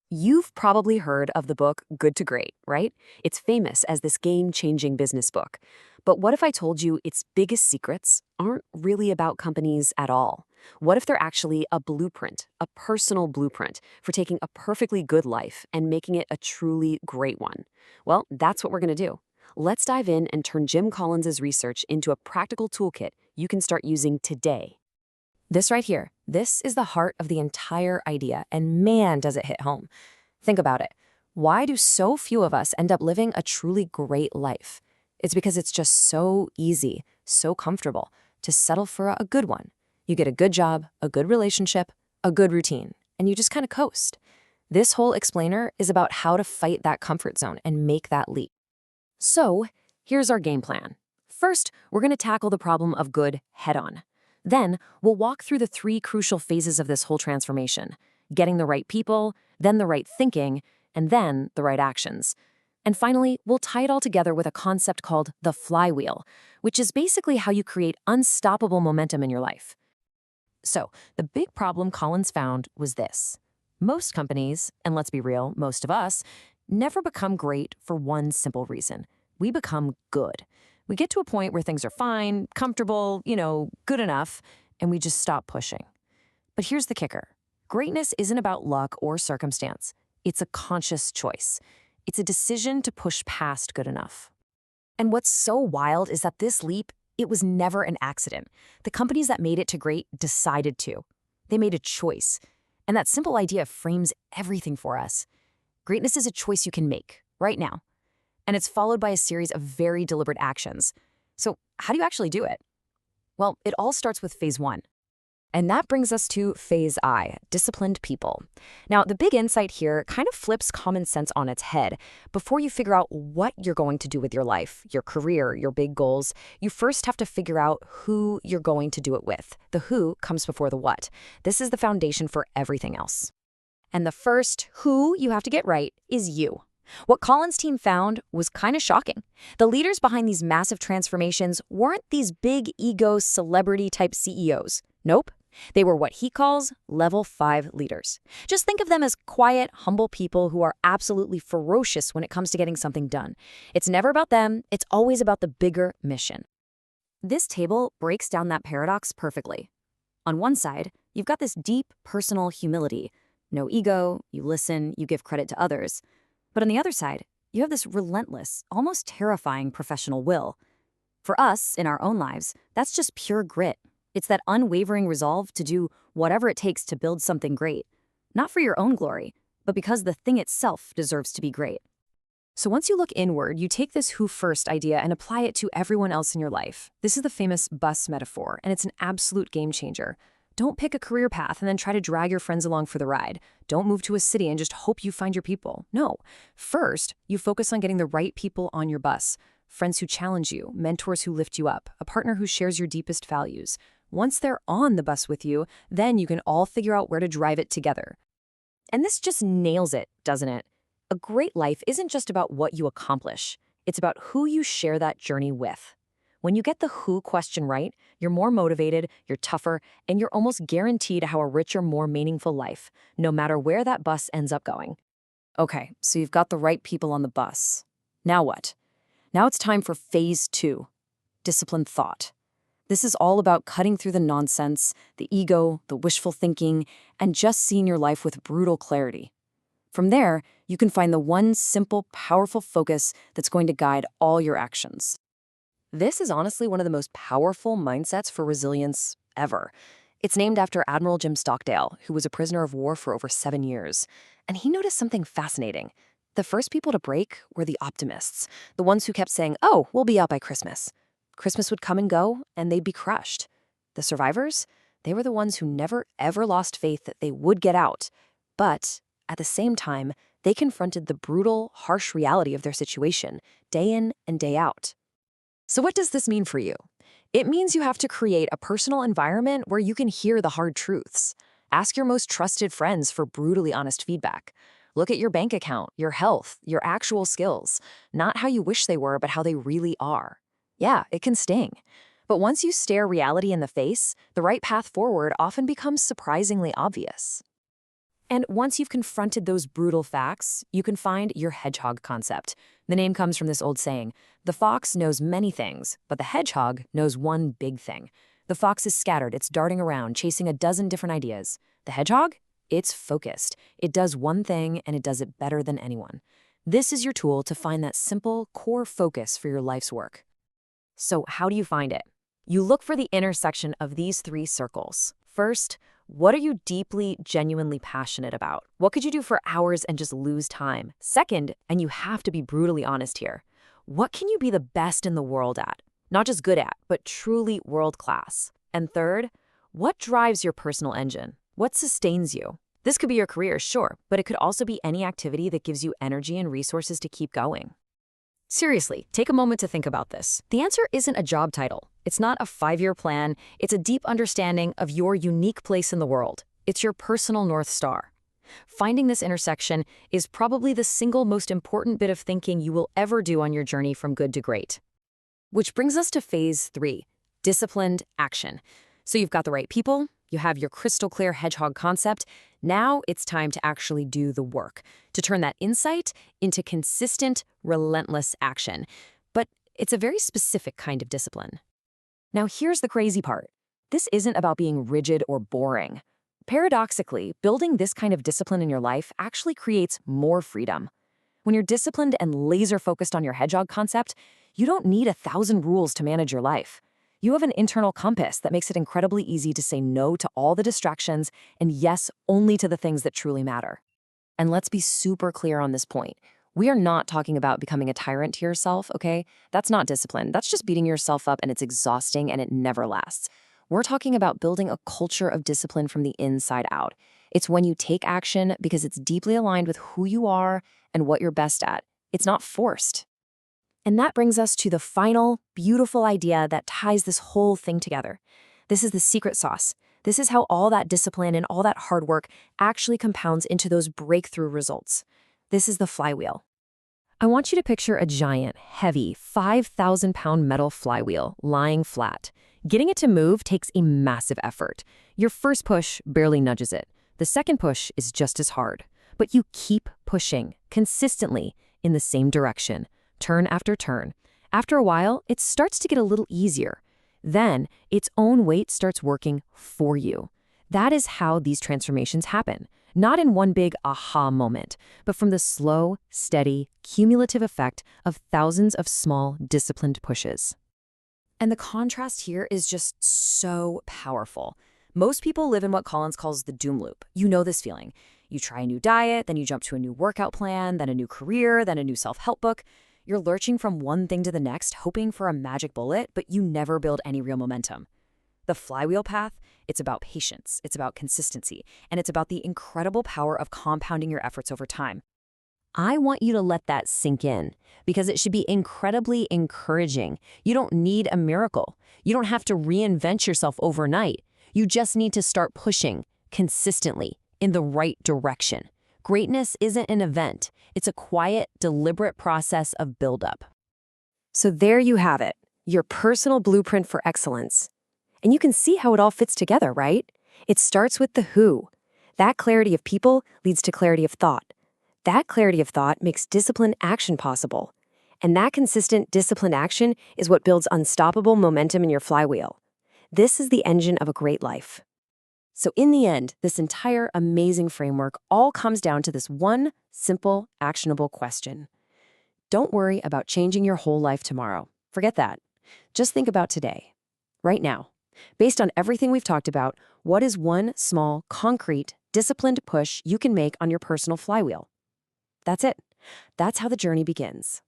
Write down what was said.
You've probably heard of the book Good to Great, right? It's famous as this game-changing business book. But what if I told you its biggest secrets aren't really about companies at all? What if they're actually a blueprint, a personal blueprint for taking a perfectly good life and making it a truly great one? Well, that's what we're going to do. Let's dive in and turn Jim Collins's research into a practical toolkit you can start using today. This right here, this is the heart of the entire idea, and man, does it hit home. Think about it. Why do so few of us end up living a truly great life? It's because it's just so easy, so comfortable to settle for a good one. You get a good job, a good relationship, a good routine, and you just kind of coast. This whole explainer is about how to fight that comfort zone and make that leap. So, here's our game plan. First, we're going to tackle the problem of good head-on. Then, we'll walk through the three crucial phases of this whole transformation: getting the right people, then the right thinking, and then the right actions. And finally, we'll tie it all together with a concept called the flywheel, which is basically how you create unstoppable momentum in your life. So, the big problem Collins found was this. Most companies, and let's be real, most of us, never become great for one simple reason. We become good. We get to a point where things are fine, comfortable, good enough, and we just stop pushing. But here's the kicker. Greatness isn't about luck or circumstance. It's a conscious choice. It's a decision to push past good enough. And what's so wild is that this leap, it was never an accident. The companies that made it to great decided to. They made a choice. And that simple idea frames everything for us. Greatness is a choice you can make, right now. And it's followed by a series of very deliberate actions. So how do you actually do it? Well, it all starts with phase one. And that brings us to phase I, disciplined people. Now, the big insight here kind of flips common sense on its head. Before you figure out what you're going to do with your life, your career, your big goals, you first have to figure out who you're going to do it with. The who comes before the what. This is the foundation for everything else. And the first who you have to get right is you. What Collins' team found was kind of shocking. The leaders behind these massive transformations weren't these big ego celebrity-type CEOs. Nope. They were what he calls level 5 leaders. Just think of them as quiet, humble people who are absolutely ferocious when it comes to getting something done. It's never about them. It's always about the bigger mission. This table breaks down that paradox perfectly. On one side, you've got this deep personal humility. No ego, you listen, you give credit to others. But on the other side, you have this relentless, almost terrifying professional will. For us, in our own lives, that's just pure grit. It's that unwavering resolve to do whatever it takes to build something great. Not for your own glory, but because the thing itself deserves to be great. So once you look inward, you take this who first idea and apply it to everyone else in your life. This is the famous bus metaphor, and it's an absolute game changer. Don't pick a career path and then try to drag your friends along for the ride. Don't move to a city and just hope you find your people. No. First, you focus on getting the right people on your bus. Friends who challenge you, mentors who lift you up, a partner who shares your deepest values. Once they're on the bus with you, then you can all figure out where to drive it together. And this just nails it, doesn't it? A great life isn't just about what you accomplish. It's about who you share that journey with. When you get the who question right, you're more motivated, you're tougher, and you're almost guaranteed to have a richer, more meaningful life, no matter where that bus ends up going. Okay, so you've got the right people on the bus. Now what? Now it's time for phase 2, disciplined thought. This is all about cutting through the nonsense, the ego, the wishful thinking, and just seeing your life with brutal clarity. From there, you can find the one simple, powerful focus that's going to guide all your actions. This is honestly one of the most powerful mindsets for resilience ever. It's named after Admiral Jim Stockdale, who was a prisoner of war for over 7 years. And he noticed something fascinating. The first people to break were the optimists, the ones who kept saying, "Oh, we'll be out by Christmas." Christmas would come and go, and they'd be crushed. The survivors, they were the ones who never, ever lost faith that they would get out. But at the same time, they confronted the brutal, harsh reality of their situation, day in and day out. So what does this mean for you? It means you have to create a personal environment where you can hear the hard truths. Ask your most trusted friends for brutally honest feedback. Look at your bank account, your health, your actual skills, not how you wish they were, but how they really are. Yeah, it can sting. But once you stare reality in the face, the right path forward often becomes surprisingly obvious. And once you've confronted those brutal facts, you can find your hedgehog concept. The name comes from this old saying: the fox knows many things, but the hedgehog knows one big thing. The fox is scattered, it's darting around, chasing a dozen different ideas. The hedgehog? It's focused. It does one thing, and it does it better than anyone. This is your tool to find that simple, core focus for your life's work. So how do you find it? You look for the intersection of these three circles. First, what are you deeply, genuinely passionate about? What could you do for hours and just lose time? Second, and you have to be brutally honest here, what can you be the best in the world at? Not just good at, but truly world-class. And third, what drives your personal engine? What sustains you? This could be your career, sure, but it could also be any activity that gives you energy and resources to keep going. Seriously, take a moment to think about this. The answer isn't a job title. It's not a 5-year plan. It's a deep understanding of your unique place in the world. It's your personal North Star. Finding this intersection is probably the single most important bit of thinking you will ever do on your journey from good to great. Which brings us to phase 3, disciplined action. So you've got the right people, you have your crystal clear hedgehog concept. Now it's time to actually do the work, to turn that insight into consistent, relentless action. But it's a very specific kind of discipline. Now here's the crazy part. This isn't about being rigid or boring. Paradoxically, building this kind of discipline in your life actually creates more freedom. When you're disciplined and laser-focused on your hedgehog concept, you don't need 1,000 rules to manage your life. You have an internal compass that makes it incredibly easy to say no to all the distractions and yes only to the things that truly matter. And let's be super clear on this point. We are not talking about becoming a tyrant to yourself, okay? That's not discipline. That's just beating yourself up, and it's exhausting and it never lasts. We're talking about building a culture of discipline from the inside out. It's when you take action because it's deeply aligned with who you are and what you're best at. It's not forced. And that brings us to the final, beautiful idea that ties this whole thing together. This is the secret sauce. This is how all that discipline and all that hard work actually compounds into those breakthrough results. This is the flywheel. I want you to picture a giant, heavy, 5,000-pound metal flywheel lying flat. Getting it to move takes a massive effort. Your first push barely nudges it. The second push is just as hard. But you keep pushing, consistently, in the same direction. Turn after turn. After a while, it starts to get a little easier. Then, its own weight starts working for you. That is how these transformations happen. Not in one big aha moment, but from the slow, steady, cumulative effect of thousands of small, disciplined pushes. And the contrast here is just so powerful. Most people live in what Collins calls the doom loop. You know this feeling. You try a new diet, then you jump to a new workout plan, then a new career, then a new self-help book. You're lurching from one thing to the next, hoping for a magic bullet, but you never build any real momentum. The flywheel path, it's about patience, it's about consistency, and it's about the incredible power of compounding your efforts over time. I want you to let that sink in, because it should be incredibly encouraging. You don't need a miracle. You don't have to reinvent yourself overnight. You just need to start pushing consistently in the right direction. Greatness isn't an event. It's a quiet, deliberate process of buildup. So there you have it, your personal blueprint for excellence. And you can see how it all fits together, right? It starts with the who. That clarity of people leads to clarity of thought. That clarity of thought makes disciplined action possible. And that consistent, disciplined action is what builds unstoppable momentum in your flywheel. This is the engine of a great life. So in the end, this entire amazing framework all comes down to this one simple, actionable question. Don't worry about changing your whole life tomorrow. Forget that. Just think about today, right now. Based on everything we've talked about, what is one small, concrete, disciplined push you can make on your personal flywheel? That's it. That's how the journey begins.